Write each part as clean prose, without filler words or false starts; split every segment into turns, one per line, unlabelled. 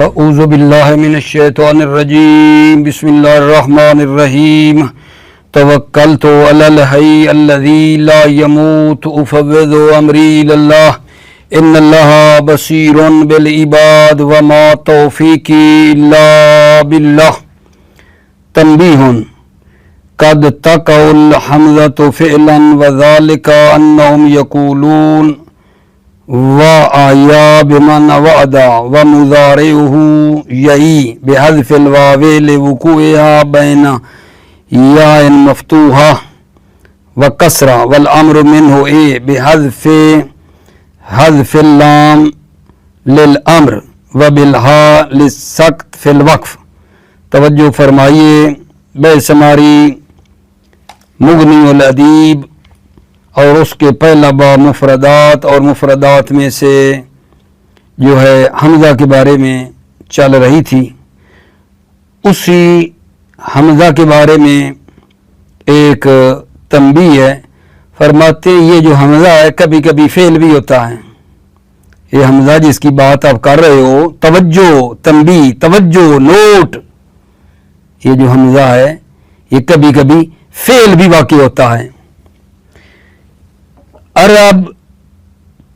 اعوذ باللہ من الشیطان الرجیم بسم اللہ الرحمن الرحیم توکلت علی الحی الذی لا یموت افوض امری الی اللہ ان اللہ بصیر بالعباد وما توفیقی الا باللہ تنبیہ قد تقع الحمزۃ فعلا وذلك انہم یقولون وآیا بمن وعدا ومضارعہ یئی بحذف الواو لوقوعها بین یاء مفتوحہ وکسرہ والامر منہ بحذف اللام للامر وبالہاء للسکت فی الوقف۔ توجہ فرمائیے، بے شماری مغنی الادیب اور اس کے پہلا باب مفردات، اور مفردات میں سے جو ہے حمزہ کے بارے میں چل رہی تھی۔ اسی حمزہ کے بارے میں ایک تنبیہ ہے، فرماتے ہیں یہ جو حمزہ ہے کبھی کبھی فعل بھی ہوتا ہے۔ یہ حمزہ جس کی بات آپ کر رہے ہو، توجہ، تنبیہ، توجہ، نوٹ، یہ جو حمزہ ہے یہ کبھی کبھی فعل بھی واقع ہوتا ہے۔ عرب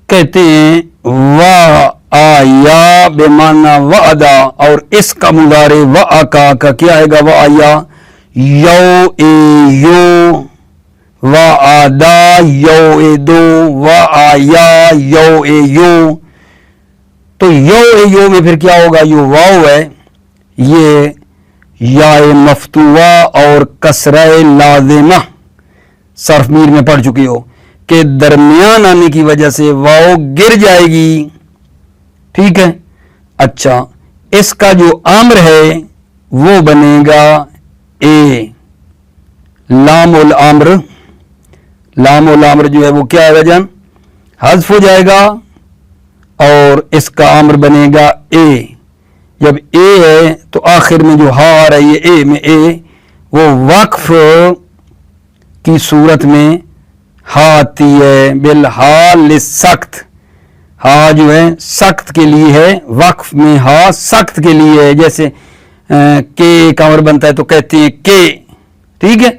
کہتے ہیں وآیا بمعنی وعدہ، اور اس کا مضارع وآکا کا کیا آئے گا؟ وآیا یو اے یو، وآدا یو اے دو، وآیا یو اے یو۔ تو یو اے یو میں پھر کیا ہوگا؟ یو واو ہے، یہ یا مفتوحہ اور کسرہ لازمہ صرف میر میں پڑھ چکی ہو کہ درمیان آنے کی وجہ سے واو گر جائے گی، ٹھیک ہے۔ اچھا، اس کا جو امر ہے وہ بنے گا اے، لام الامر، لام الامر جو ہے وہ کیا ہے جان؟ حذف ہو جائے گا، اور اس کا امر بنے گا اے۔ جب اے ہے تو آخر میں جو ہا آ رہی ہے اے میں، اے وہ وقف کی صورت میں ہا آتی ہے، بالہا لسکت، ہا جو ہے سخت کے لیے ہے، وقف میں ہا سخت کے لیے ہے۔ جیسے کے کا امر بنتا ہے تو کہتے ہیں کے، ٹھیک ہے۔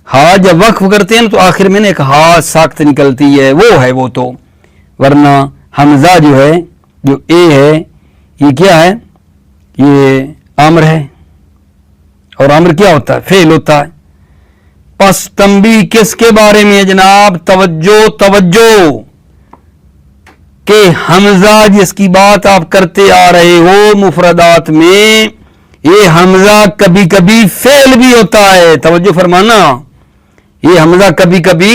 ہا جب وقف کرتے ہیں تو آخر میں ایک ہا سخت نکلتی ہے، وہ ہے وہ تو، ورنہ حمزہ جو ہے، جو اے ہے، یہ کیا ہے؟ یہ امر ہے، اور امر کیا ہوتا ہے؟ فعل ہوتا ہے۔ پس تنبیہ کس کے بارے میں ہے جناب؟ توجہ، توجہ، کہ حمزہ جس کی بات آپ کرتے آ رہے ہو مفردات میں، یہ حمزہ کبھی کبھی فعل بھی ہوتا ہے۔ توجہ فرمانا، یہ حمزہ کبھی کبھی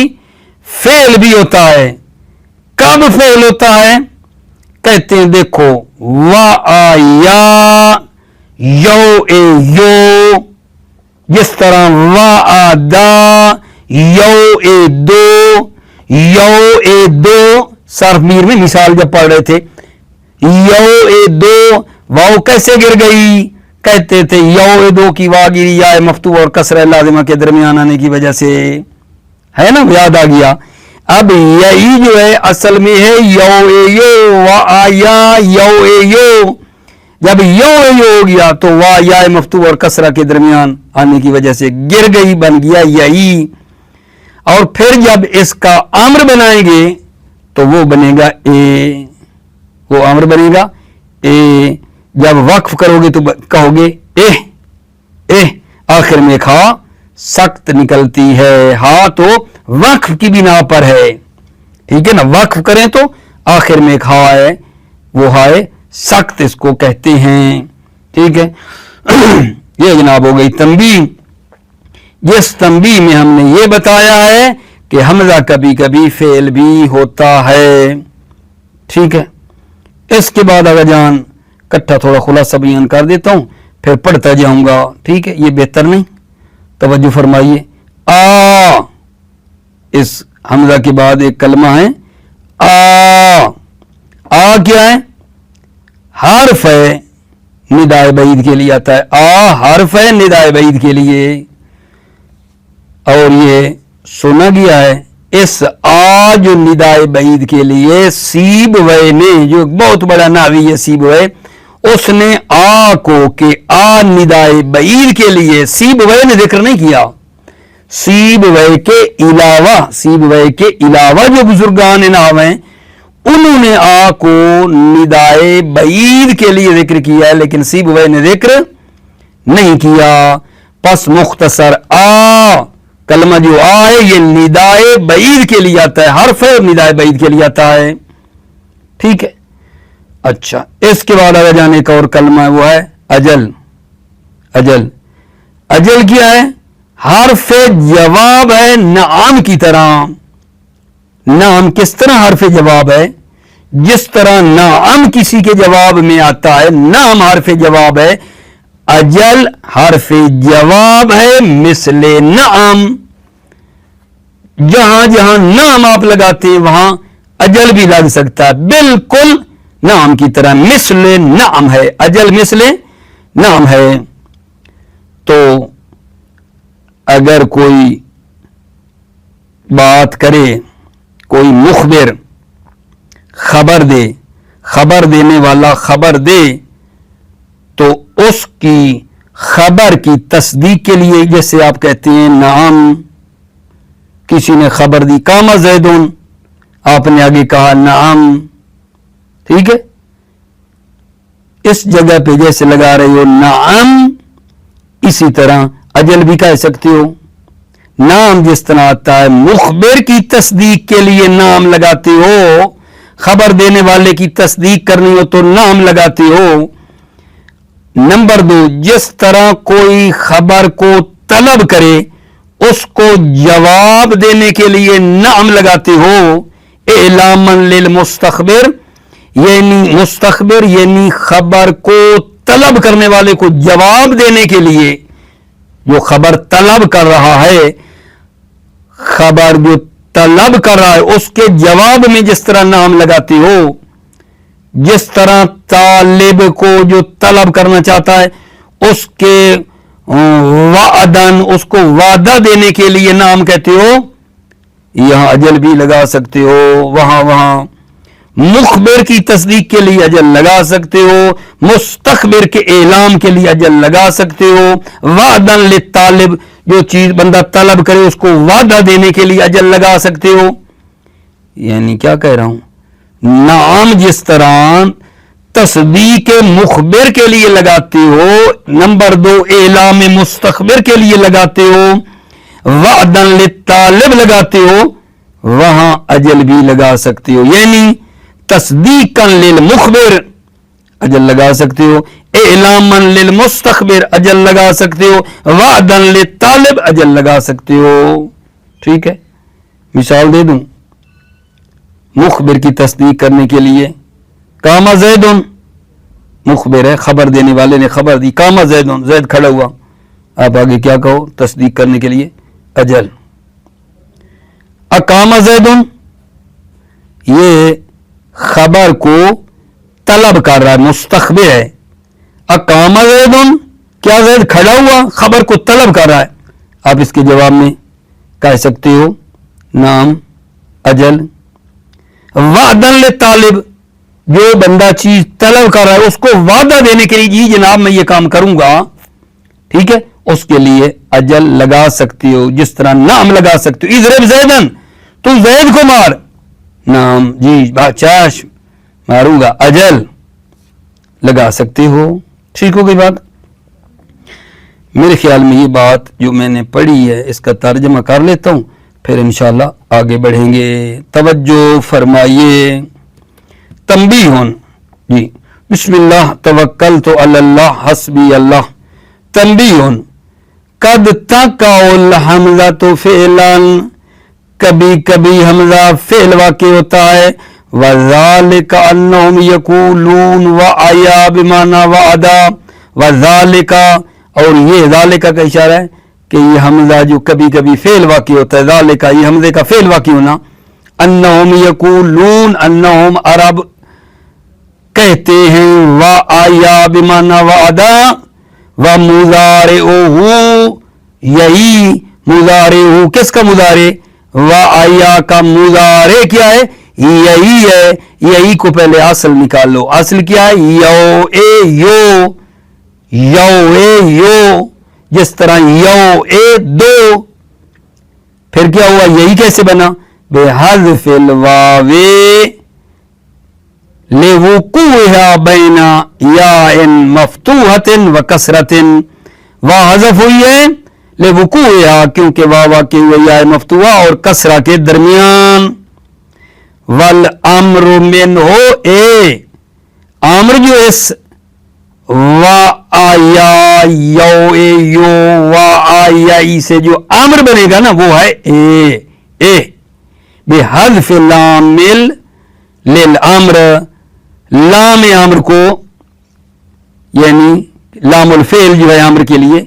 فعل بھی ہوتا ہے۔ کب فعل ہوتا ہے؟ کہتے ہیں دیکھو، وآیا یو اے یو، جس طرح وآدا یو اے دو، یو اے دو صرف میر میں مثال جب پڑھ رہے تھے، یو اے دو واو کیسے گر گئی؟ کہتے تھے یو اے دو کی واو گری یا مفتوح اور کسرہ لازمہ کے درمیان آنے کی وجہ سے، ہے نا، یاد آ گیا۔ اب یہی جو ہے اصل میں ہے یو اے یو، وآیا یو اے یو۔ جب یو اے یو ہو گیا تو وا یا مفتوح اور کسرہ کے درمیان آنے کی وجہ سے گر گئی، بن گیا یہی۔ اور پھر جب اس کا امر بنائیں گے تو وہ بنے گا اے، وہ امر بنے گا اے۔ جب وقف کرو گے تو کہو گے اے، اے، آخر میں کھا سخت نکلتی ہے، ہاں تو وقف کی بنا پر ہے، ٹھیک ہے نا۔ وقف کریں تو آخر میں کھا ہے، وہ ہائے سخت اس کو کہتے ہیں، ٹھیک ہے۔ یہ جناب ہو گئی تنبیہ۔ جس تنبیہ میں ہم نے یہ بتایا ہے کہ حمزہ کبھی کبھی فعل بھی ہوتا ہے، ٹھیک ہے۔ اس کے بعد اگر جان کٹھا تھوڑا خلاصہ بیان کر دیتا ہوں، پھر پڑھتا جاؤں گا، ٹھیک ہے، یہ بہتر نہیں؟ توجہ فرمائیے، آ، اس حمزہ کے بعد ایک کلمہ ہے آ۔ آ کیا ہے؟ حرف ہے، ندائے بعید کے لیے آتا ہے۔ آ حرف ہے ندائے بعید کے لیے، اور یہ سنا گیا ہے اس آ جو ندائے بعید کے لیے سیب وے نے، جو بہت بڑا ناوی ہے سیب وے، اس نے آ کو کہ آ ندائے بعید کے لیے سیب وے نے ذکر نہیں کیا، سیب وے کے علاوہ جو بزرگان نحو ہیں انہوں نے آ کو ندائے بعید کے لیے ذکر کیا ہے، لیکن سیب وے نے ذکر نہیں کیا۔ پس مختصر آ کلمہ جو آ ہے یہ ندائے بعید کے لیے آتا ہے، حرف ہے اور ندائے بعید کے لیے آتا ہے، ٹھیک ہے۔ اچھا، اس کے بعد اگر جانے کا اور کلمہ ہے وہ ہے اجل۔ اجل کیا ہے؟ حرف جواب ہے نعم کی طرح۔ نعم کس طرح حرف جواب ہے؟ جس طرح نعم کسی کے جواب میں آتا ہے، نعم حرف جواب ہے، اجل حرف جواب ہے مثل نعم۔ جہاں جہاں نعم آپ لگاتے ہیں وہاں اجل بھی لگ سکتا ہے، بالکل نعم کی طرح، مثل نعم ہے، اجل مثل نعم ہے۔ تو اگر کوئی بات کرے، کوئی مخبر خبر دے، خبر دینے والا خبر دے، تو اس کی خبر کی تصدیق کے لیے جیسے آپ کہتے ہیں نعم، کسی نے خبر دی قام زیدون، آپ نے آگے کہا نعم، ٹھیک ہے، اس جگہ پہ جیسے لگا رہے ہو نعم، اسی طرح اجل بھی کہہ سکتے ہو۔ نام جس طرح آتا ہے مخبر کی تصدیق کے لیے نام لگاتے ہو، خبر دینے والے کی تصدیق کرنی ہو تو نام لگاتے ہو۔ نمبر 2، جس طرح کوئی خبر کو طلب کرے اس کو جواب دینے کے لیے نام لگاتے ہو، اعلاما للمستخبر، یعنی مستخبر یعنی خبر کو طلب کرنے والے کو جواب دینے کے لیے، جو خبر طلب کر رہا ہے، خبر جو طلب کر رہا ہے اس کے جواب میں جس طرح نام لگاتے ہو، جس طرح طالب کو جو طلب کرنا چاہتا ہے اس کے وعدن، اس کو وعدہ دینے کے لیے نام کہتے ہو، یہاں اجل بھی لگا سکتے ہو، وہاں مخبر کی تصدیق کے لیے اجل لگا سکتے ہو، مستخبر کے اعلام کے لیے اجل لگا سکتے ہو، وعدن للطالب جو چیز بندہ طلب کرے اس کو وعدہ دینے کے لیے اجل لگا سکتے ہو۔ یعنی کیا کہہ رہا ہوں، نعم جس طرح تصدیق مخبر کے لیے لگاتے ہو، نمبر 2 اعلام مستخبر کے لیے لگاتے ہو، وعدن للطالب لگاتے ہو، وہاں اجل بھی لگا سکتے ہو، یعنی تصدیقاً للمخبر اجل لگا سکتے ہو، اعلاما للمستخبر اجل لگا سکتے ہو، وعدن للطالب اجل لگا سکتے ہو، ٹھیک ہے۔ مثال دے دوں، مخبر کی تصدیق کرنے کے لیے قام زیدن، مخبر ہے، خبر دینے والے نے خبر دی، قام زیدن، زید کھڑا ہوا، آپ آگے کیا کہو تصدیق کرنے کے لیے اجل۔ اقام زیدن، یہ خبر کو طلب کر رہا ہے، مستخبر ہے۔ اقام زیدن، کیا زید کھڑا ہوا، خبر کو طلب کر رہا ہے، آپ اس کے جواب میں کہہ سکتے ہو نام اجل۔ وعدن للطالب، جو بندہ چیز طلب کر رہا ہے اس کو وعدہ دینے کے لیے جی جناب میں یہ کام کروں گا، ٹھیک ہے، اس کے لیے اجل لگا سکتے ہو، جس طرح نام لگا سکتے ہو، اضرب زیدن، تو زید کو مار، نام جی بادشاہ ماروں گا، اجل لگا سکتے ہو، ٹھیک ہو گئی بات۔ میرے خیال میں یہ بات جو میں نے پڑھی ہے اس کا ترجمہ کر لیتا ہوں، پھر انشاءاللہ آگے بڑھیں گے۔ توجہ فرمائیے، تنبیہن، جی بسم اللہ توکلت علی اللہ حسبی اللہ۔ تنبیہن، قد تقع الحمزۃ فعلا، کبھی کبھی حمزہ فعل واقع ہوتا ہے، وذالک انہم یقولون وعیا بمعنی وعدا، وذالک، اور یہ ذالک کا اشارہ ہے کہ یہ حمزہ جو کبھی کبھی فعل واقع ہوتا ہے، ذالک یہ حمزے کا فعل واقع ہونا، انہم یقولون، انہم عرب کہتے ہیں، وعیا بمعنی وعدا، ومضارعہ، یہی مضارع کس کا مضارع، وعیا کا مضارع کیا ہے، یہی ہے, یہی کو پہلے اصل نکال لو. اصل کیا ہے؟ یو اے یو, یو اے یو, جس طرح یو اے دو. پھر کیا ہوا؟ یہی کیسے بنا؟ بحذف الواو لوقوعها بین یاء مفتوحۃ و کسرۃ. واو حذف ہوئی ہے لوقوعها کیونکہ واو واقع ہوئی یاء مفتوحہ اور کسرہ کے درمیان. والامر منہ اے, امر جو اس وا آیا یو اے یو وا آیا ای سے جو امر بنے گا نا وہ ہے اے. اے بحذف لام للامر, لام امر کو یعنی لام الفعل جو ہے امر کے لیے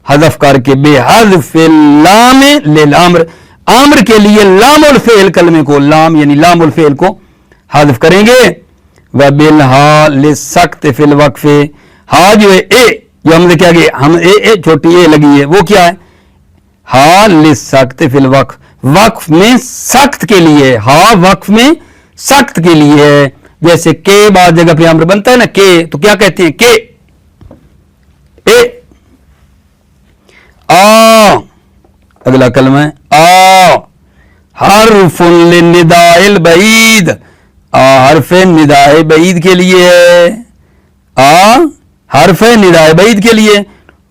حذف کر کے بحذف لام للامر, امر کے لیے لام الفعل کلمے کو لام یعنی لام الفعل کو حذف کریں گے. وبالہا للسکت فی الوقف, ہا جو ہے اے جو ہم نے کیا کہ ہم اے چھوٹی اے لگی ہے وہ کیا ہے؟ ہا للسکت فی الوقف, وقف میں سخت کے لیے, ہا وقف میں سخت کے لیے ہے. جیسے کہ بعض جگہ پہ امر بنتا ہے نا کہ, تو کیا کہتے ہیں؟ کہ اے. آ اگلا کلمہ ہے آ, حرف للنداء البعید, آ حرف نداء بعید کے لیے ہے. آ حرف نداء بعید کے لیے.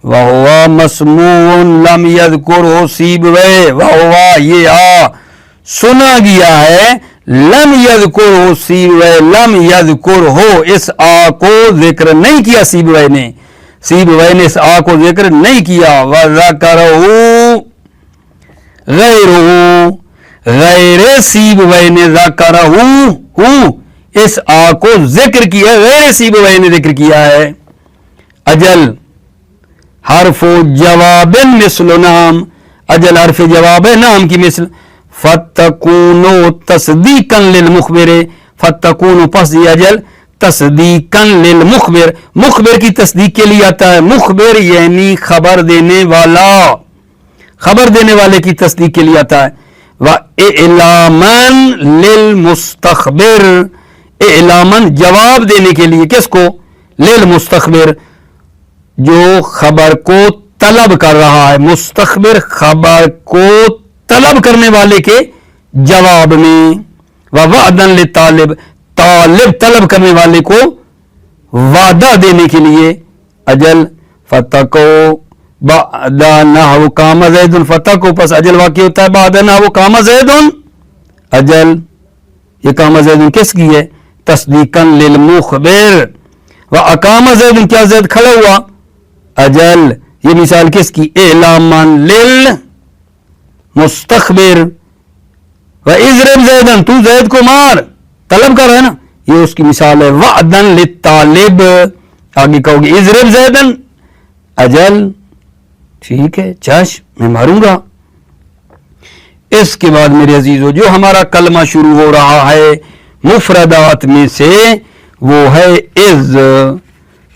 وَهُوَ مَسْمُوعٌ لَمْ يَذْكُرْهُ سِيبْوَيْهِ, وَهُوَ یہ آ سنا گیا ہے, لم يذكرہ سیبویہ, لم يذكرہ اس آ کو ذکر نہیں کیا سیبویہ نے, سیبویہ نے اس آ کو ذکر نہیں کیا. وَذَكَرَهُ غَيْرُهُ, غیر سیبویہ نے ذَكَرَهُ اس آ کو ذکر کیا, غیر سیبویہ نے ذکر کیا ہے. اجل حرف جواب مثل نام, اجل حرف جواب ہے نام کی مثل. فتکونو تصدیقا للمخبر, فتکونو پس دی اجل تصدیقا للمخبر, مخبر کی تصدیق کے لیے آتا ہے. مخبر یعنی خبر دینے والا, خبر دینے والے کی تصدیق کے لیے آتا ہے. وَإِعْلَامًا لِلْمُسْتَخْبِرِ, اعلامًا جواب دینے کے لیے, کس کو؟ للمستخبر جو خبر کو طلب کر رہا ہے. مستخبر خبر کو طلب کرنے والے کے جواب میں. وَوَعْدًا لِلطَّالِبِ, طالب طلب کرنے والے کو وعدہ دینے کے لیے. اجل فتقو بعد نحو قام زید, فتقو پس اجل واقع ہوتا ہے بعد نحو قام زید. اجل یہ قام زید کس کی ہے؟ تصدیقا للمخبر. وَأَقَامَ زید, کیا زید کھڑا ہوا؟ اجل یہ مثال کس کی؟ اعلاما للمستخبر. وَإِذْرِبْ زَيْدًا, تو زید کو مار, طلب کر رہا ہے نا, یہ اس کی مثال ہے. وَعْدًا لِلطَّالِبِ, آگے کہو گے اِذْرِبْ زَيْدًا, اجل ٹھیک ہے چش میں ماروں گا. اس کے بعد میرے عزیزو جو ہمارا کلمہ شروع ہو رہا ہے مفردات میں سے وہ ہے از.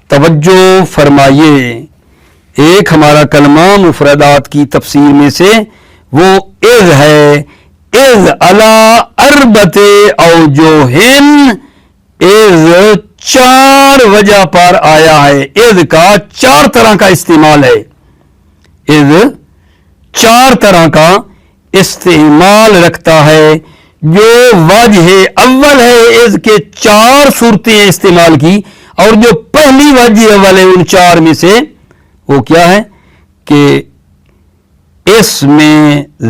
توجہ فرمائیے, ایک ہمارا کلمہ مفردات کی تفسیر میں سے وہ از ہے. از علی اربت اوجوہن, از چار وجہ پر آیا ہے. از کا چار طرح کا استعمال ہے, از چار طرح کا استعمال رکھتا ہے. جو وجہ اول ہے از کے چار صورتیں استعمال کی, اور جو پہلی وجہ اول ہے ان چار میں سے وہ کیا ہے کہ اسم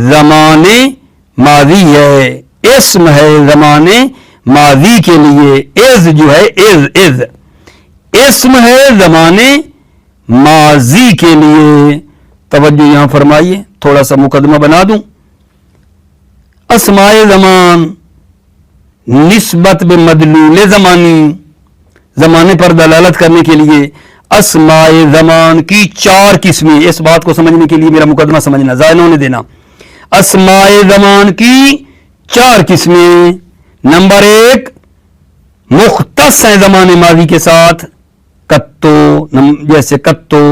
زمان ماضی ہے. اسم ہے زمان ماضی کے لیے. از جو ہے از اسم ہے زمان ماضی کے لیے. توجہ یہاں فرمائیے, تھوڑا سا مقدمہ بنا دوں. اسماء زمان نسبت بمدلول زمانی, زمانے پر دلالت کرنے کے لیے اسماء زمان کی چار قسمیں. اس بات کو سمجھنے کے لیے میرا مقدمہ سمجھنا, ضائع نہ ہونے دینا. اسماء زمان کی چار قسمیں. نمبر ایک مختص ہیں زمان ماضی کے ساتھ, کتو جیسے کتو.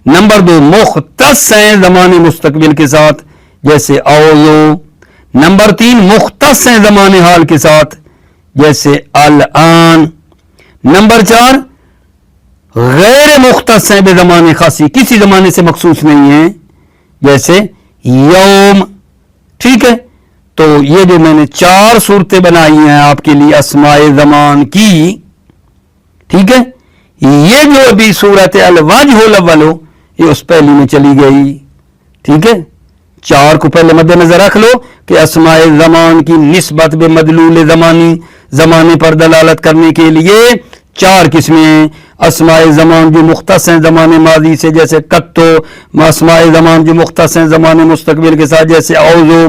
نمبر دو مختص ہیں زمان مستقبل کے ساتھ جیسے اوزو. نمبر تین مختص ہیں زمان حال کے ساتھ جیسے الان. نمبر 4 غیر مختص ہیں بے زمانے خاصی، کسی زمانے سے مخصوص نہیں ہیں، جیسے یوم. ٹھیک ہے، تو یہ جو میں نے 4 صورتیں بنائی ہیں آپ کے لیے اسماء زمان کی، ٹھیک ہے، یہ جو ابھی صورت الوجہ الاول ہو یہ اس پہلی میں چلی گئی. ٹھیک ہے، 4 کو پہلے مد نظر رکھ لو کہ اسماء زمان کی نسبت بے مدلول زمانی، زمانے پر دلالت کرنے کے لیے 4 قسمیں ہیں. اسماء زمان جو مختص ہیں زمانے ماضی سے جیسے قطو، اسماء زمان جو مختص ہیں زمانے مستقبل کے ساتھ جیسے اوزو،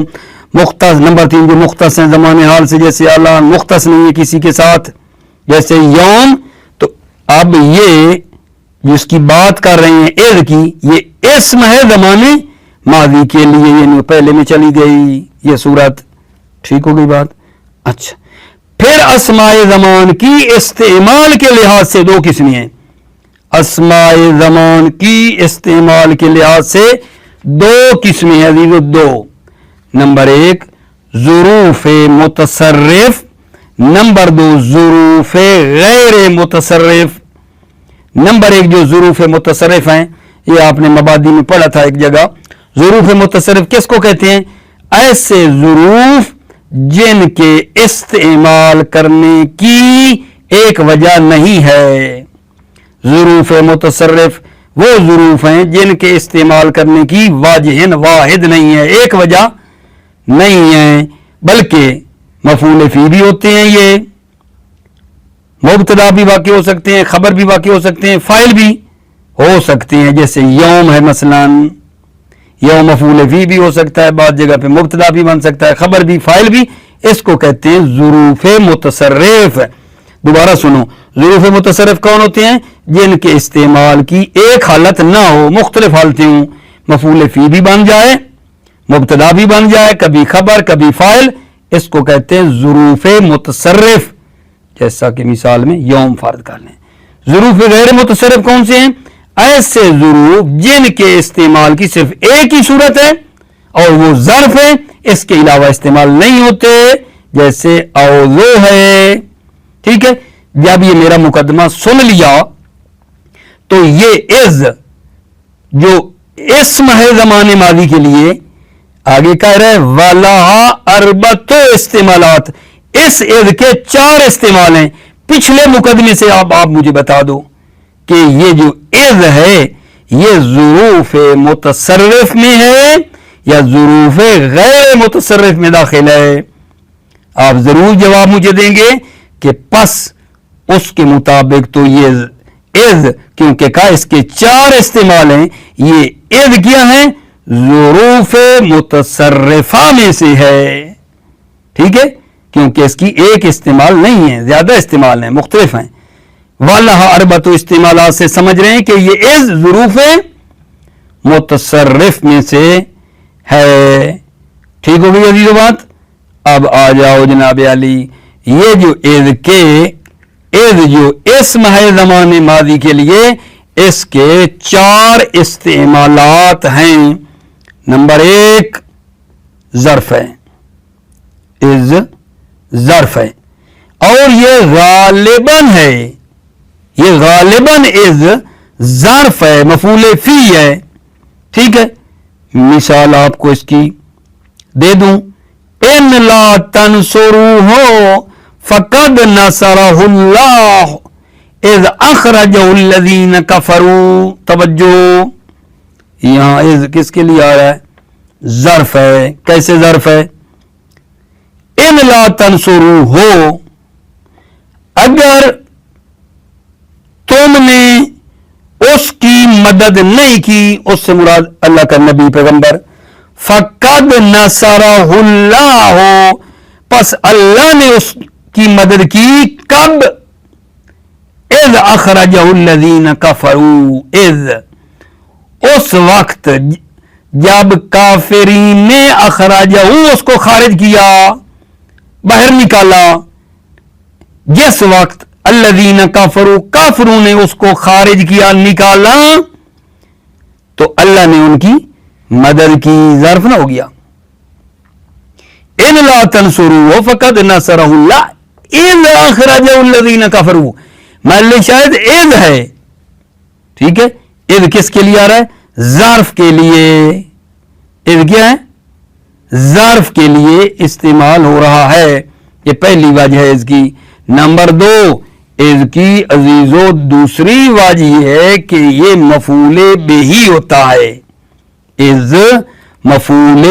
مختص. نمبر 3 جو مختص ہیں زمانے حال سے جیسے الان، مختص نہیں ہے کسی کے ساتھ جیسے یوم. تو اب یہ جس کی بات کر رہے ہیں اذ کی، یہ اسم ہے زمانے ماضی کے لیے، یعنی پہلے میں چلی گئی یہ صورت. ٹھیک ہو گئی بات. اچھا، پھر اسماء زمان کی استعمال کے لحاظ سے 2 قسمیں ہیں. اسماء زمان کی استعمال کے لحاظ سے 2 قسمیں ہیں عزیزو، 2. نمبر 1 ظروف متصرف، نمبر 2 ظروف غیر متصرف. نمبر 1 جو ظروف متصرف ہیں یہ آپ نے مبادی میں پڑھا تھا ایک جگہ. ظروف متصرف کس کو کہتے ہیں؟ ایسے ظروف جن کے استعمال کرنے کی ایک وجہ نہیں ہے. ظروف متصرف وہ ظروف ہیں جن کے استعمال کرنے کی واجہ واحد نہیں ہے، ایک وجہ نہیں ہے، بلکہ مفعول فی بھی ہوتے ہیں، یہ مبتدا بھی واقع ہو سکتے ہیں، خبر بھی واقع ہو سکتے ہیں، فاعل بھی ہو سکتے ہیں. جیسے یوم ہے مثلا، یوم مفعول فی بھی ہو سکتا ہے، بعض جگہ پہ مبتدا بھی بن سکتا ہے، خبر بھی، فاعل بھی. اس کو کہتے ہیں ظروف متصرف. دوبارہ سنو، ظروف متصرف کون ہوتے ہیں؟ جن کے استعمال کی ایک حالت نہ ہو، مختلف حالتیں ہوں، مفعول فی بھی بن جائے، مبتدا بھی بن جائے، کبھی خبر کبھی فاعل. اس کو کہتے ہیں ظروف متصرف، جیسا کہ مثال میں یوم فرض کر لیں. ظروف غیر متصرف کون سے ہیں؟ ایسے ظروف جن کے استعمال کی صرف ایک ہی صورت ہے اور وہ ظرف ہے، اس کے علاوہ استعمال نہیں ہوتے، جیسے اوزو ہے. ٹھیک ہے، جب یہ میرا مقدمہ سن لیا تو یہ از جو اسم ہے زمانے ماضی کے لیے، آگے کہہ رہے وَلَهَا أَرْبَعَةُ استعمالات، اس از کے 4 استعمال ہیں. پچھلے مقدمے سے آپ مجھے بتا دو کہ یہ جو از ہے یہ ظروف متصرف میں ہے یا ظروف غیر متصرف میں داخل ہے. آپ ضرور جواب مجھے دیں گے کہ پس اس کے مطابق تو یہ از، کیونکہ کہا اس کے 4 استعمال ہیں، یہ از کیا ہے؟ ظروف متصرفہ میں سے ہے. ٹھیک ہے، کیونکہ اس کی ایک استعمال نہیں ہے، زیادہ استعمال ہیں، مختلف ہیں. وَلَهَا أَرْبَعَةُ استعمالات سے سمجھ رہے ہیں کہ یہ از ظروف متصرف میں سے ہے. ٹھیک ہو گئی عزیزو بات. اب آ جاؤ جناب علی، یہ جو از جو اسم ہے زمانے ماضی کے لیے، اس کے 4 استعمالات ہیں. نمبر 1 ظرف ہے، از ظرف ہے، اور یہ غالباً ہے، یہ غالباً از ظرف ہے، مفعول فی ہے. ٹھیک ہے، مثال آپ کو اس کی دے دوں، ان لا تنصروہ فقد نصرہ اللہ اذ اخرجہ الذین کفروا. توجہ، یہاں از کس کے لیے آ رہا ہے؟ ظرف ہے. کیسے ظرف ہے؟ ان لا تنصروہ، اگر تم نے اس کی مدد نہیں کی، اس سے مراد اللہ کا نبی پیغمبر، فقد نصرہ اللہ، پس اللہ نے اس کی مدد کی. کب؟ اذ اخرجہ الذین کفروا، اذ اس وقت جب کافرین نے اخرجہ اس کو خارج کیا، باہر نکالا. جس وقت الذین کفروا، کافروں نے اس کو خارج کیا، نکالا، تو اللہ نے ان کی مدد کی. ظرف نہ ہو گیا. ان لا تنصروہ فقد نصرہ اللہ، اذ اخرج الذین کفروا، محل شاید اذ ہے، ٹھیک ہے. اذ کس کے لیے آ رہا ہے؟ ظرف کے لیے. اذ کیا ہے؟ ظرف کے لیے استعمال ہو رہا ہے. یہ پہلی وجہ ہے اذ کی. نمبر 2 اذ کی عزیزو دوسری وجہ یہ ہے کہ یہ مفعول بہ ہوتا ہے. اذ مفعول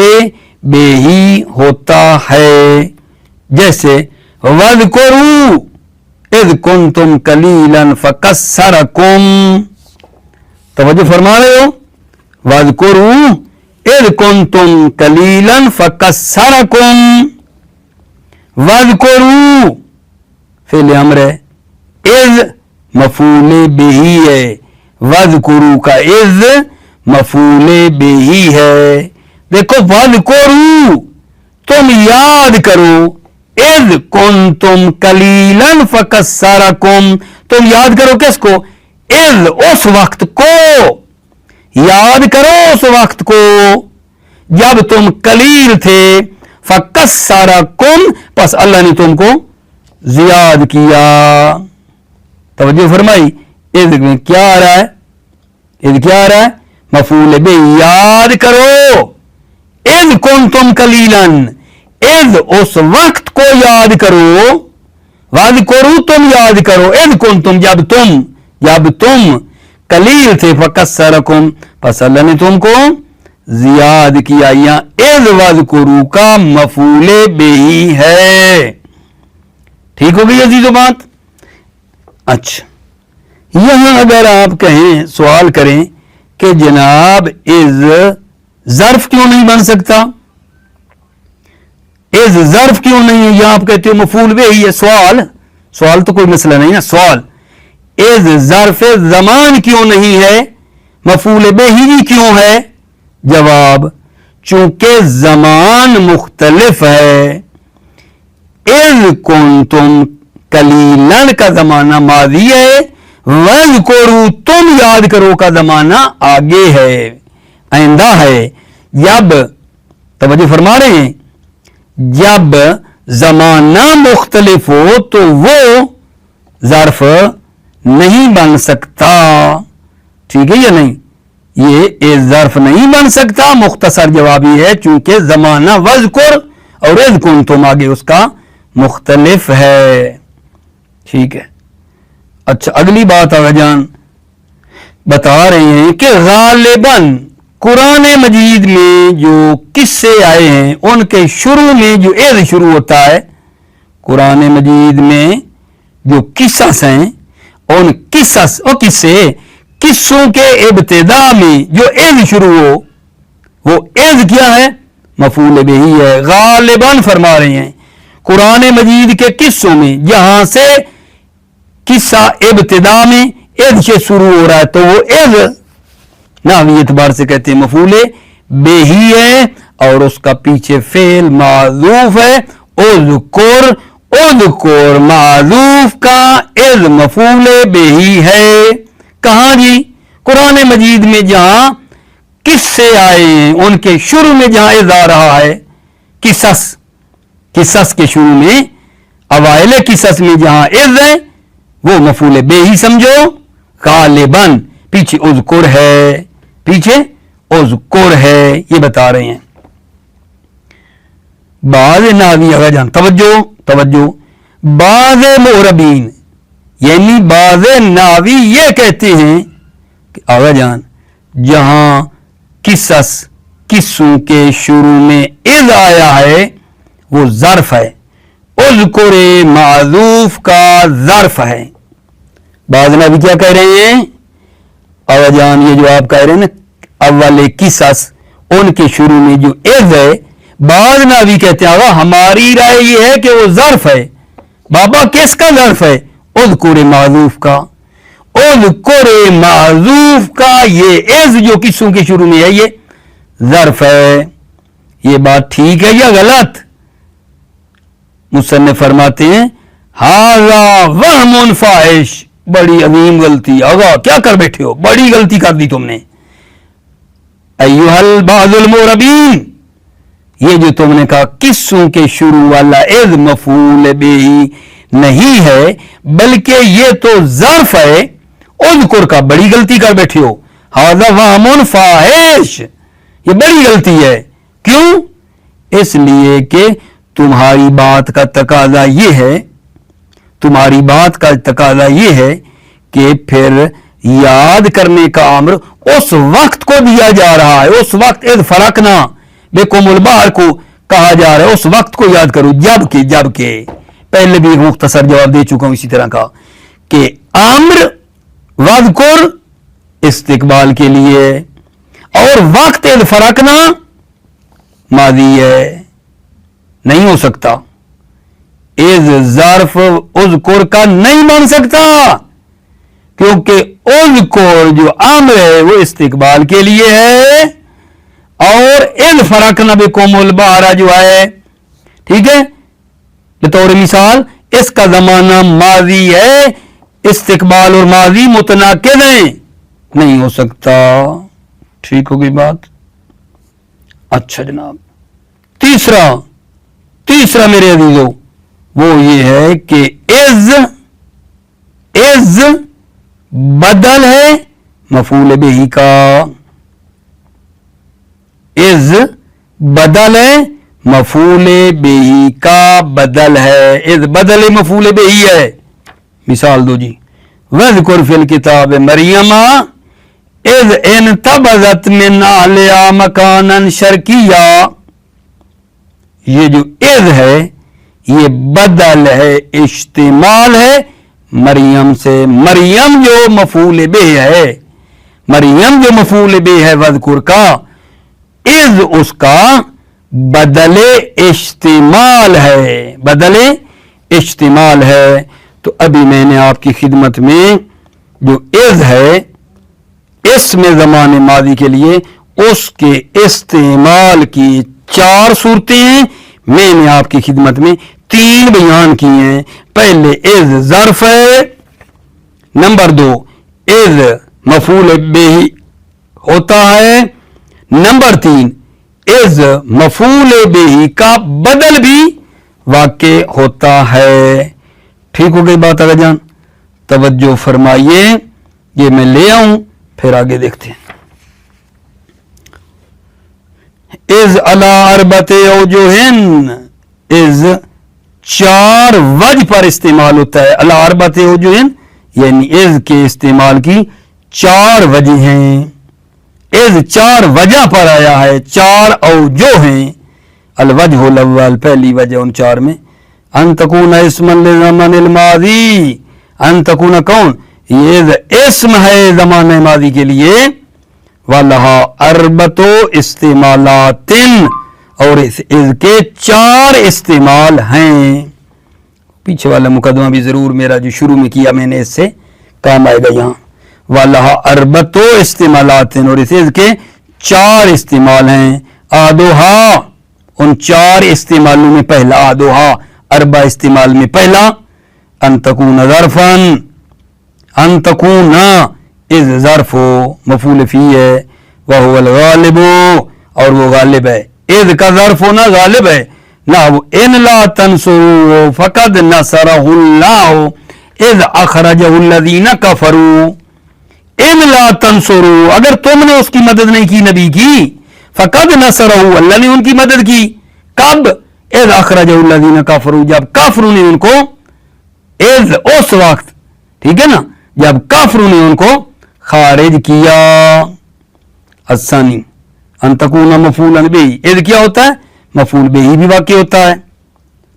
بہ ہوتا ہے. جیسے وَاذْكُرُوا اذ کنتم قلیلا فکسرکم. توجہ فرما رہے ہو؟ وَاذْكُرُوا اذ کنتم قلیلا فکسرکم. وَاذْكُرُوا فعل امر ہے، اذ مفعول بہ ہے. وَاذْكُرُوا کا اذ مفعول بہ ہے. دیکھو وَاذْكُرُوا تم یاد کرو، اذ کنتم قلیلا فکسرکم تم یاد کرو کس کو؟ اذ اس وقت کو. یاد کرو اس وقت کو جب تم قلیل تھے. فکسرکم پس اللہ نے تم کو زیاد کیا. توجہ فرمائی. اذ میں کیا آ رہا ہے؟ اذ کیا آ رہا ہے؟ مفعول بہ. یاد کرو اذ کنتم قلیلا، اذ اس وقت کو یاد کرو. واذکروا تم یاد کرو، اذ کنتم جب تم قلیل تھے. فکسرکم پس اللہ نے تم کو زیاد کیا. یہاں اذ واذکروا کا مفعول بہ ہے. ٹھیک ہو گئی عزیزو بات؟ اچھا یہاں اگر آپ کہیں سوال کریں کہ جناب اذ ظرف کیوں نہیں بن سکتا؟ اذ ظرف کیوں نہیں ہے؟ یہاں آپ کہتے ہو مفعول بہ ہی ہے. سوال تو کوئی مسئلہ نہیں نا. سوال اذ ظرف زمان کیوں نہیں ہے؟ مفعول بہ ہی کیوں ہے؟ جواب چونکہ زمان مختلف ہے. اذ کنتم قلیلا کا زمانہ ماضی ہے، واذکروا تم یاد کرو کا زمانہ آگے ہے، آئندہ ہے. جب توجہ فرما رہے ہیں، جب زمانہ مختلف ہو تو وہ ظرف نہیں بن سکتا. ٹھیک ہے یا نہیں؟ یہ ظرف نہیں بن سکتا. مختصر جواب یہ ہے چونکہ زمانہ واذکر اور اذ کنتم آگے اس کا مختلف ہے. ٹھیک ہے. اچھا اگلی بات آگے جان بتا رہے ہیں کہ غالباً قرآن مجید میں جو قصے آئے ہیں ان کے شروع میں جو اذ شروع ہوتا ہے، قرآن مجید میں جو قصص ہیں ان قصوں کے ابتدا میں جو اذ شروع ہو وہ اذ کیا ہے؟ مفعول بہ ہے. غالباً فرما رہے ہیں قرآن مجید کے قصوں میں جہاں سے قصہ ابتدا میں اذ سے شروع ہو رہا ہے تو وہ اذ نحوی اعتبار سے کہتے ہیں مفعول بہ ہے اور اس کا پیچھے فعل معذوف ہے. اذکر معذوف کا اذ مفعول بہ ہے. کہاں جی؟ قرآن مجید میں جہاں قصے آئے ہیں ان کے شروع میں جہاں اذ آ رہا ہے. قصص کے شروع میں اوائل قصص میں جہاں اذ ہے وہ مفعول بہ ہی سمجھو. غالباً پیچھے اذکر ہے، یہ بتا رہے ہیں. بعض نحوی اگر جان توجہ بعض معربین یعنی بعض نحوی یہ کہتے ہیں کہ آگا جان جہاں قصوں کے شروع میں اذ آیا ہے وہ ظرف ہے. اذکر معذوف کا ظرف ہے. بعض نحوی کیا کہہ رہے ہیں؟ آگا جان یہ جو آپ کہہ رہے ہیں نا اول قصص ان کے شروع میں جو اذ ہے، بعض نحوی کہتے ہیں آگا ہماری رائے یہ ہے کہ وہ ظرف ہے. بابا کس کا ظرف ہے؟ اذکر معذوف کا. اذکر معذوف کا یہ اذ جو قصوں کے شروع میں ہے یہ ظرف ہے. یہ بات ٹھیک ہے یا غلط؟ مصنف فرماتے ہیں ھذا وہم فاحش، بڑی عظیم غلطی. آگا کیا کر بیٹھے ہو؟ بڑی غلطی کر دی تم نے. ایھا البعض المعربین، یہ جو تم نے کہا قصوں کے شروع والا اذ مفعول بہ نہیں ہے بلکہ یہ تو ظرف ہے، اذکر کا بڑی غلطی کر بیٹھے ہو، ھذا وہم فاحش، یہ بڑی غلطی ہے۔ کیوں؟ اس لیے کہ تمہاری بات کا تقاضا یہ ہے کہ پھر یاد کرنے کا امر اس وقت کو دیا جا رہا ہے، اس وقت اذ فرقنا بکم البحر کو کہا جا رہا ہے، اس وقت کو یاد کرو جب کہ پہلے بھی مختصر جواب دے چکا ہوں اسی طرح کا کہ امر واذکر استقبال کے لیے اور وقت اذ فرقنا ماضی ہے، نہیں ہو سکتا، اذ ظرف اذکر کا نہیں بن سکتا کیونکہ اذکر جو امر ہے وہ استقبال کے لیے ہے اور اذ فرقنا بکم البحر جو ہے، ٹھیک ہے، بطور مثال اس کا زمانہ ماضی ہے، استقبال اور ماضی متناقض ہیں، نہیں ہو سکتا۔ ٹھیک ہوگی بات؟ اچھا جناب، تیسرا میرے عزیزو وہ یہ ہے کہ از بدل ہے مفعول بہ کا، از بدل ہے مفعول بہ کا بدل ہے، از بدل مفعول بہ ہے۔ مثال دو جی، وذکر فی الکتاب مریم اذ انتبذت من اہلہا مکانا شرقیا، یہ جو اذ ہے یہ بدل ہے، اشتمال ہے مریم سے، مریم جو مفعول بہ ہے وذکر کا، اذ اس کا بدل اشتمال ہے، تو ابھی میں نے آپ کی خدمت میں جو اذ ہے اسم زمان ماضی کے لیے اس کے استعمال کی 4 صورتیں ہیں، میں نے آپ کی خدمت میں 3 بیان کی ہیں۔ پہلے اذ ظرف ہے، نمبر 2 اذ مفعول بہ ہوتا ہے، نمبر 3 اذ مفعول بہ کا بدل بھی واقع ہوتا ہے۔ ٹھیک ہو گئی بات آگے جان؟ توجہ فرمائیے، یہ میں لے آؤں پھر آگے دیکھتے ہیں۔ از علی اربعۃ اوجہ، از 4 وجہ پر استعمال ہوتا ہے، علی اربعۃ اوجہ یعنی از کے استعمال کی 4 وجہ ہیں، از 4 وجہ پر آیا ہے، 4 اوجہ ہیں۔ الوجہ الاول پہلی وجہ ان 4 میں، ان تکون اسما لزمن الماضی، ان تکون کون؟ یہ اسم ہے زمانہ ماضی کے لیے، وَلَهَا أَرْبَعَةُ استعمالات، اور اس کے 4 استعمال ہیں۔ پیچھے والا مقدمہ بھی ضرور میرا جو شروع میں کیا میں نے اس سے کام آئے گا یہاں، وَلَهَا أَرْبَعَةُ استعمالات، اور اس کے 4 استعمال ہیں۔ آدوہا ان 4 استعمالوں میں پہلا، آدوہا 4 استعمال میں پہلا، ان تکون ظرفاً، ان تکون از ظرف مفعول فی ہے، وہو الغالب اور وہ غالب ہے، اذ کا ظرف ہونا غالب ہے، نحو ان لا تنصروا فقد نصرہ اللہ اذ اخرجہ الذین کفروا، ان لا تنصروا اگر تم نے اس کی مدد نہیں کی نبی کی، فقد نصرہ اللہ نے ان کی مدد کی، کب؟ اذ اخرجہ الذین کفروا جب کافروں نے ان کو، اذ اس وقت، ٹھیک ہے نا، جب کافروں نے ان کو خارج کیا۔ الثانی ان تکون مفعولا بہ، اذ کیا ہوتا ہے؟ مفعول بہ بھی واقع ہوتا ہے،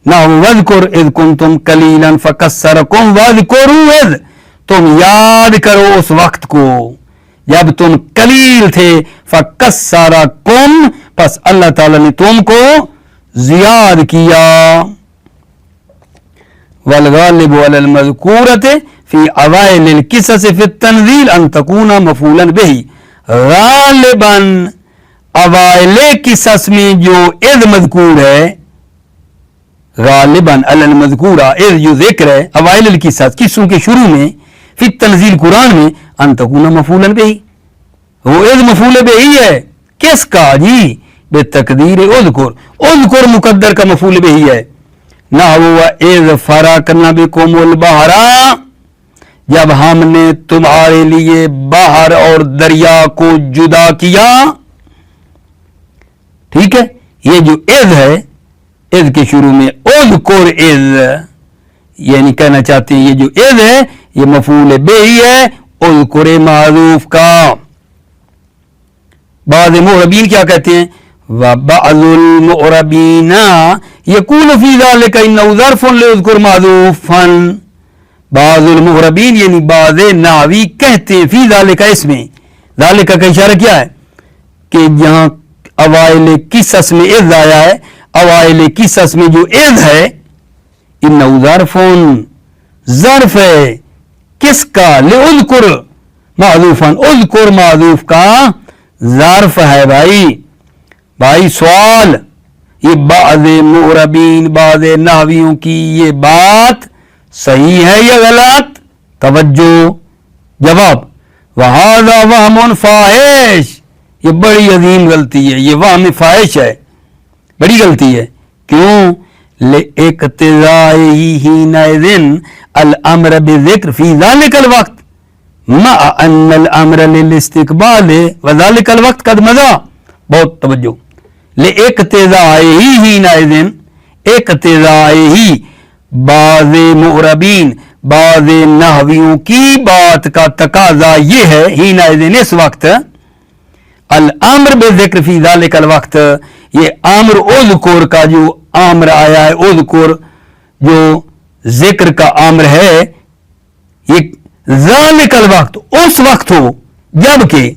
نحو واذکر اذ کنتم قلیلا فکثرکم، واذکروا اذ، تم یاد کرو اس وقت کو جب تم قلیل تھے، فکثرکم پس اللہ تعالی نے تم کو زیاد کیا۔ والغالب علی المذکورۃ فی اوائل القصص فی التنزیل ان تکون مفعولا بہ، غالباً اوائل قصص میں جو اذ مذکور ہے، غالباً علی المذکورہ، اذ جو ذکر ہے اوائل القصص قصوں کے شروع میں، فی التنزیل قرآن میں، ان تکون مفعولا بہ، وہ اذ مفعول بہ ہے، کس کا جی؟ بے تقدیر اذکر مقدر کا مفعول بہی ہے. نہ ہوا اذ فرقنا بکم البحر، جب ہم نے تمہارے لیے بحر اور دریا کو جدا کیا. ٹھیک ہے، یہ جو اذ ہے، اذ کے شروع میں اذکر اذ، یعنی کہنا چاہتے ہیں یہ جو اذ ہے یہ مفعول بہی ہے اذکر معروف کا. بعض معربین کیا کہتے ہیں؟ وَبَعْضُ الْمُعْرَبِينَ يَقُولُ فِي ذَلِكَ إِنَّهُ ظَرْفٌ لِيُذْكُرْ مَحْذُوفًا. بعض المعربین یعنی بعض نحوی کہتے ہیں فی ذالک، اس میں ذالک کا اشارہ کیا ہے کہ جہاں اوائل قصص میں اذ آیا ہے، اوائل قصص میں جو اذ ہے انہو ظرفن، ظرف ہے کس کا؟ لِأُذْكُرْ معذوفاً، اذکر معذوف کا ظرف ہے. بھائی سوال، یہ بعض معربین بعض نحویوں کی یہ بات صحیح ہے یا غلط؟ توجہ. جواب، وَهَذَا وَهْمٌ فَاحِشٌ، یہ بڑی عظیم غلطی ہے، یہ وہم فاحش ہے، بڑی غلطی ہے. کیوں؟ لِاقْتِضَائِهِ حِينَئِذٍ الْأَمْرَ بِالذِّكْرِ فِي ذَلِكَ الْوَقْتِ مَعَ أَنَّ الْأَمْرَ لِلْاِسْتِقْبَالِ وَذَلِكَ الْوَقْتِ قَدْ مَضَىٰ. بہت توجہ. لِاقْتِضَائِهِ حِينَئِذٍ، اقتضائِهِ بعض معربین بعض نحویوں کی بات کا تقاضا یہ ہے، حِينَئِذٍ اس وقت، الامر بذکر فی ذالک الوقت، یہ امر اذکر کا جو امر آیا ہے، اذکر جو ذکر کا امر ہے، یہ ذالک الوقت اس وقت ہو جبکہ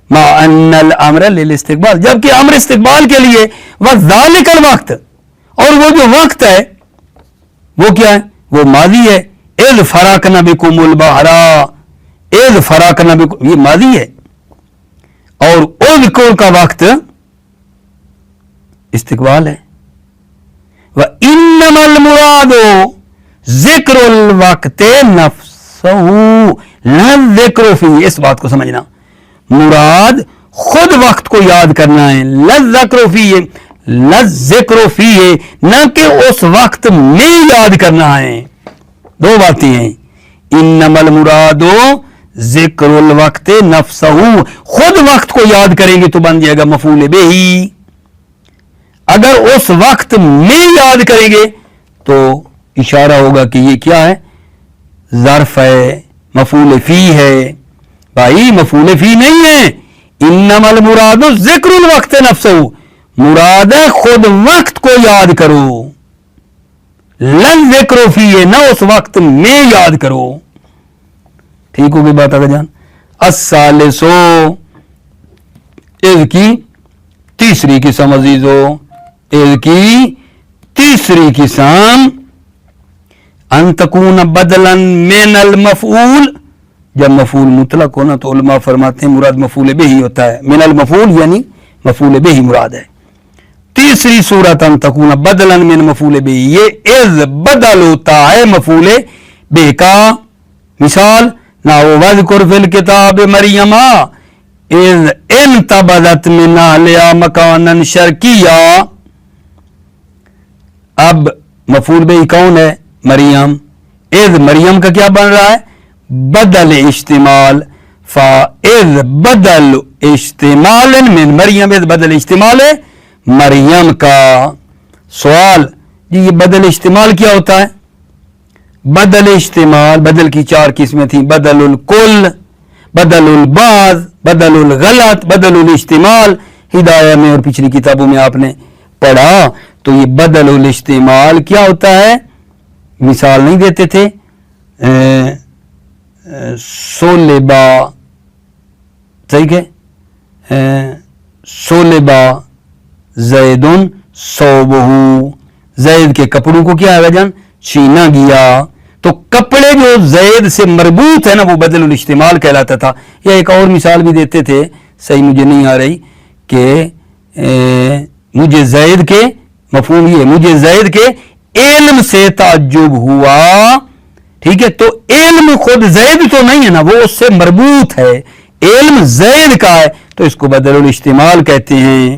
ما ان الامر للاستقبال، جبکہ امر استقبال کے لیے، وذالک الوقت، اور وہ جو وقت ہے وہ کیا ہے؟ وہ ماضی ہے. اذ فرقنا بکم البحر، اذ فرقنا بکم یہ ماضی ہے، اور اذکر کا وقت استقبال ہے. وَإِنَّمَا الْمُرَادُ ذِكْرُ الْوَقْتِ نَفْسَهُ لَا الذِّكْرُ فِيهِ. اس بات کو سمجھنا، مراد خود وقت کو یاد کرنا ہے، لَلذِّكْرُ فِيهِ، لَلذِّكْرُ فِيهِ، نہ کہ اس وقت میں یاد کرنا ہے. دو باتیں ہیں. انما المراد ذکر الوقت نفسہ، خود وقت کو یاد کریں گے تو بن جائے گا مفعول بہی. اگر اس وقت میں یاد کریں گے تو اشارہ ہوگا کہ یہ کیا ہے؟ ظرف ہے، مفعول فی ہے. بھائی مفعول فی نہیں ہے. انما المراد ذکر الوقت نفسہ، مراد ہے خود وقت کو یاد کرو. لن ذکر فی ہے، نہ اس وقت میں یاد کرو. ٹھیک ہوگی بات آگے جان. الثالث، اذ کی تیسری قسم عزیزو، اذ کی تیسری قسم ان تکون بدلا من المفعول، جب مفعول مطلق ہونا تو علماء فرماتے ہیں مراد مفعول بہی ہوتا ہے. من المفعول یعنی مفعول بہی مراد ہے. تیسری صورت ان تکون بدلا من مفعول بہی، یہ اذ بدل ہوتا ہے مفعول بہ کا. مثال نہ وذکر فی الکتاب مریم اذ انتبذت من اہلہا مکانا شرقیا. اب مفعول بہ کون ہے؟ مریم. اذ مریم کا کیا بن رہا ہے؟ بدل اشتمال. فاذ بدل اشتمال من مریم، اذ بدل اشتمال ہے مریم کا. سوال جی یہ بدل اشتمال کیا ہوتا ہے؟ بدل اشتمال، بدل کی چار قسمیں تھیں، بدل الکل، بدل البعض، بدل الغلط، بدل الاشتمال. ہدایہ میں اور پچھلی کتابوں میں آپ نے پڑھا. تو یہ بدل الاشتمال کیا ہوتا ہے؟ مثال نہیں دیتے تھے، سولبا، صحیح ہے، سولبا زیدن صوبہ، زید کے کپڑوں کو کیا ہے جان؟ چھینا گیا. تو کپڑے جو زید سے مربوط ہے نا وہ بدل الاشتمال کہلاتا تھا. یا ایک اور مثال بھی دیتے تھے، صحیح مجھے نہیں آ رہی، کہ مجھے زید کے مفہوم یہ، مجھے زید کے علم سے تعجب ہوا. ٹھیک ہے، تو علم خود زید تو نہیں ہے نا، وہ اس سے مربوط ہے، علم زید کا ہے، تو اس کو بدل الاستعمال کہتے ہیں.